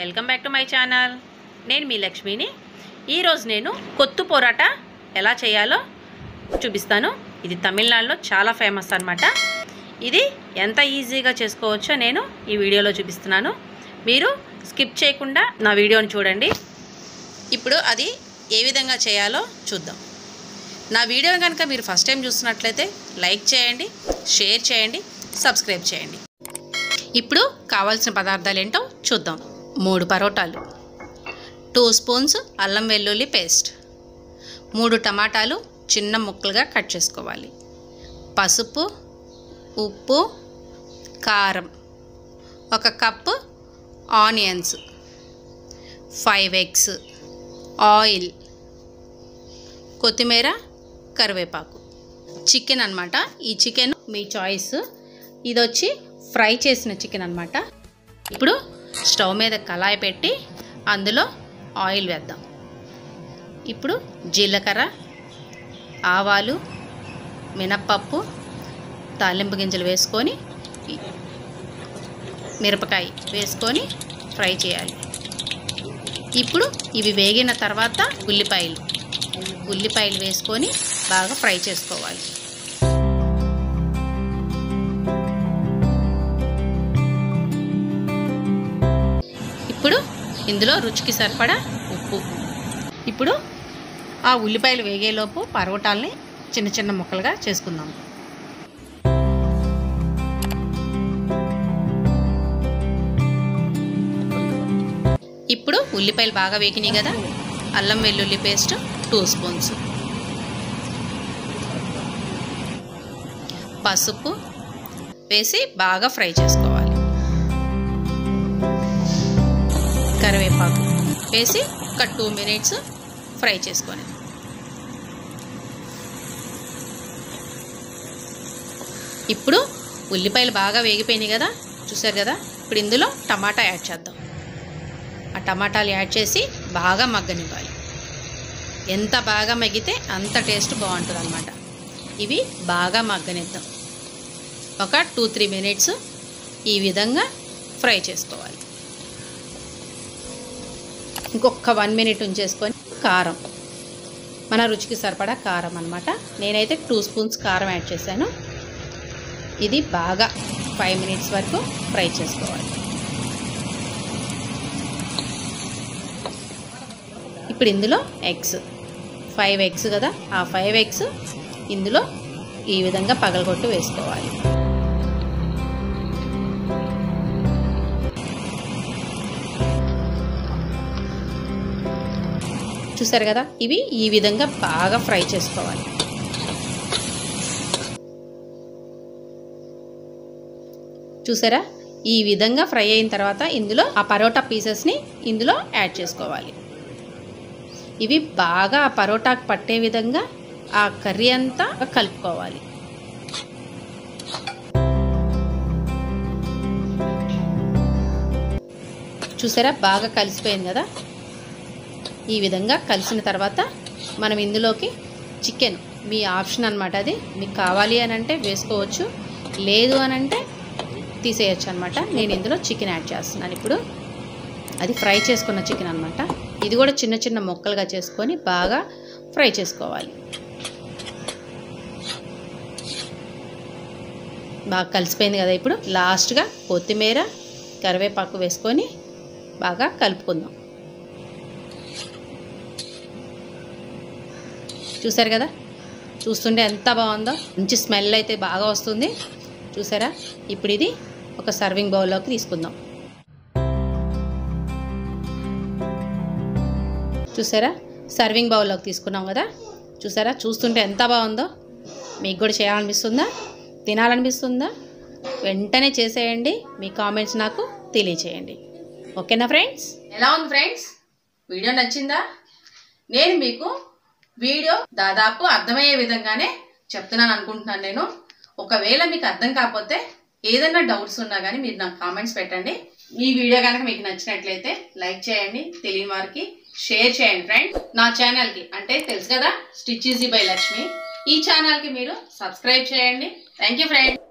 Welcome back to my channel. నేను మీ లక్ష్మిని. ఈరోజు నేను కొత్తు పొరాటా ఎలా చేయాలో చూపిస్తాను. ఇది తమిళనాడులో చాలా ఫేమస్ అన్నమాట. ఇది ఎంత ఈజీగా చేసుకోవచ్చో నేను ఈ వీడియోలో చూపిస్తున్నాను. మీరు స్కిప్ చేయకుండా నా వీడియోని చూడండి. ఇప్పుడు అది ఏ విధంగా చేయాలో చూద్దాం. నా వీడియో కనుక మీరు ఫస్ట్ టైం చూస్తున్నట్లయితే లైక్ చేయండి, షేర్ చేయండి, సబ్స్క్రైబ్ చేయండి. ఇప్పుడు కావాల్సిన పదార్థాలు ఏంటో చూద్దాం. 3 పరోటాలు, 2 స్పూన్స్ అల్లం వెల్లుల్లి పేస్ట్, 3 టమాటాలు చిన్న ముక్కలుగా కట్ చేసుకోవాలి, పసుపు, ఉప్పు, కారం, 1 కప్పు ఆనియన్స్, 5 ఎగ్స్, ఆయిల్, కొత్తిమీర, కరివేపాకు, చికెన్ అన్నమాట. ఈ చికెన్ మీ చాయిస్. ఇది వచ్చి ఫ్రై చేసిన చికెన్ అన్నమాట. ఇప్పుడు స్టవ్ మీద కళాయి పెట్టి అందులో ఆయిల్ వేద్దాం. ఇప్పుడు జీలకర్ర, ఆవాలు, మినప్పప్పు, తాలింపు గింజలు వేసుకొని మిరపకాయ వేసుకొని ఫ్రై చేయాలి. ఇప్పుడు ఇవి వేగిన తర్వాత ఉల్లిపాయలు వేసుకొని బాగా ఫ్రై చేసుకోవాలి. ఇప్పుడు ఇందులో రుచికి సరిపడా ఉప్పు. ఇప్పుడు ఆ ఉల్లిపాయలు వేగేలోపు పరోటాలని చిన్న చిన్న ముక్కలుగా చేసుకుందాం. ఇప్పుడు ఉల్లిపాయలు బాగా వేగినాయి కదా, అల్లం వెల్లుల్లి పేస్ట్ 2 స్పూన్స్, పసుపు వేసి బాగా ఫ్రై చేసుకోవాలి. కరివేపాకు వేసి ఒక 2 మినిట్స్ ఫ్రై చేసుకొని ఇప్పుడు ఉల్లిపాయలు బాగా వేగిపోయినాయి కదా, చూసారు కదా. ఇప్పుడు ఇందులో టమాటా యాడ్ చేద్దాం. ఆ టమాటాలు యాడ్ చేసి బాగా మగ్గనివ్వాలి. ఎంత బాగా మగ్గితే అంత టేస్ట్ బాగుంటుంది అన్నమాట. ఇవి బాగా మగ్గనిద్దాం. ఒక 2-3 మినిట్స్ ఈ విధంగా ఫ్రై చేసుకోవాలి. ఇంకొక 1 మినిట్ ఉంచేసుకొని కారం, మన రుచికి సరిపడా కారం అన్నమాట. నేనైతే 2 స్పూన్స్ కారం యాడ్ చేశాను. ఇది బాగా 5 మినిట్స్ వరకు ఫ్రై చేసుకోవాలి. ఇప్పుడు ఇందులో ఎగ్స్, 5 ఎగ్స్ కదా, ఆ 5 ఎగ్స్ ఇందులో ఈ విధంగా పగలగొట్టు వేసుకోవాలి. చూసారు కదా, ఇవి ఈ విధంగా బాగా ఫ్రై చేసుకోవాలి. చూసారా, ఈ విధంగా ఫ్రై అయిన తర్వాత ఇందులో ఆ పరోటా పీసెస్ని ఇందులో యాడ్ చేసుకోవాలి. ఇవి బాగా ఆ పరోటాకు పట్టే విధంగా ఆ కర్రీ అంతా కలుపుకోవాలి. చూసారా, బాగా కలిసిపోయింది కదా. ఈ విధంగా కలిసిన తర్వాత మనం ఇందులోకి చికెన్, మీ ఆప్షన్ అన్నమాట. అది మీకు కావాలి అని అంటే వేసుకోవచ్చు, లేదు అని అంటే తీసేయచ్చు అన్నమాట. నేను ఇందులో చికెన్ యాడ్ చేస్తున్నాను. ఇప్పుడు అది ఫ్రై చేసుకున్న చికెన్ అన్నమాట. ఇది కూడా చిన్న చిన్న ముక్కలుగా చేసుకొని బాగా ఫ్రై చేసుకోవాలి. బాగా కలిసిపోయింది కదా. ఇప్పుడు లాస్ట్గా కొత్తిమీర, కరివేపాకు వేసుకొని బాగా కలుపుకుందాం. చూసారు కదా, చూస్తుంటే ఎంత బాగుందో, మంచి స్మెల్ అయితే బాగా వస్తుంది. చూసారా, ఇప్పుడు ఇది ఒక సర్వింగ్ బౌల్లోకి తీసుకుందాం. చూసారా, సర్వింగ్ బౌల్లోకి తీసుకున్నాం కదా. చూసారా, చూస్తుంటే ఎంత బాగుందో. మీకు కూడా చేయాలనిపిస్తుందా, తినాలనిపిస్తుందా? వెంటనే చేసేయండి. మీ కామెంట్స్ నాకు తెలియచేయండి. ఓకేనా ఫ్రెండ్స్? ఎలా ఉంది ఫ్రెండ్స్? వీడియో నచ్చిందా? నేను మీకు వీడియో దాదాపు అర్థమయ్యే విధంగానే చెప్తున్నాను అనుకుంటున్నాను నేను. ఒకవేళ మీకు అర్థం కాకపోతే ఏదైనా డౌట్స్ ఉన్నా కానీ మీరు నాకు కామెంట్స్ పెట్టండి. ఈ వీడియో కనుక మీకు నచ్చినట్లయితే లైక్ చేయండి, తెలియని వారికి షేర్ చేయండి ఫ్రెండ్స్. నా ఛానల్కి అంటే తెలుసు కదా, స్టిచ్ ఈజీ బై లక్ష్మి, ఈ ఛానల్కి మీరు సబ్స్క్రైబ్ చేయండి. Thank you friends.